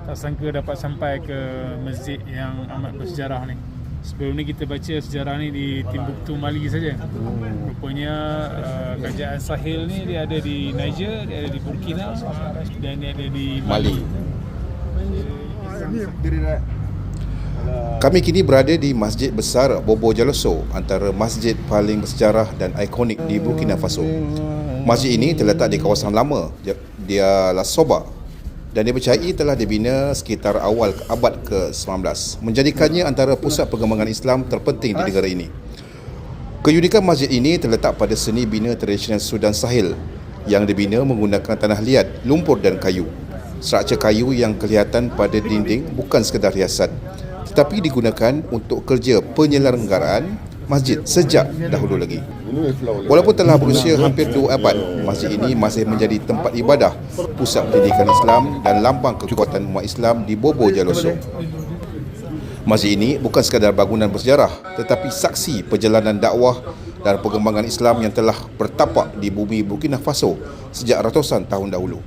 Tak sangka dapat sampai ke masjid yang amat bersejarah ni. Sebelum ni kita baca sejarah ni di Timbuktu, Mali saja. Rupanya kerajaan Sahel ni dia ada di Niger, dia ada di Burkina dan dia ada di Mali. Kami kini berada di Masjid Besar Bobo Dioulasso, antara masjid paling bersejarah dan ikonik di Burkina Faso. Masjid ini terletak di kawasan lama Dia La Soba dan dipercayai telah dibina sekitar awal abad ke-19, menjadikannya antara pusat perkembangan Islam terpenting di negara ini. Keunikan masjid ini terletak pada seni bina tradisional Sudan Sahel yang dibina menggunakan tanah liat, lumpur dan kayu. Struktur kayu yang kelihatan pada dinding bukan sekadar hiasan, tetapi digunakan untuk kerja penyelenggaraan masjid sejak dahulu lagi. Walaupun telah berusia hampir 2 abad, masjid ini masih menjadi tempat ibadah, pusat pendidikan Islam dan lambang kekuatan umat Islam di Bobo Dioulasso. Masjid ini bukan sekadar bangunan bersejarah, tetapi saksi perjalanan dakwah dan perkembangan Islam yang telah bertapak di bumi Burkina Faso sejak ratusan tahun dahulu.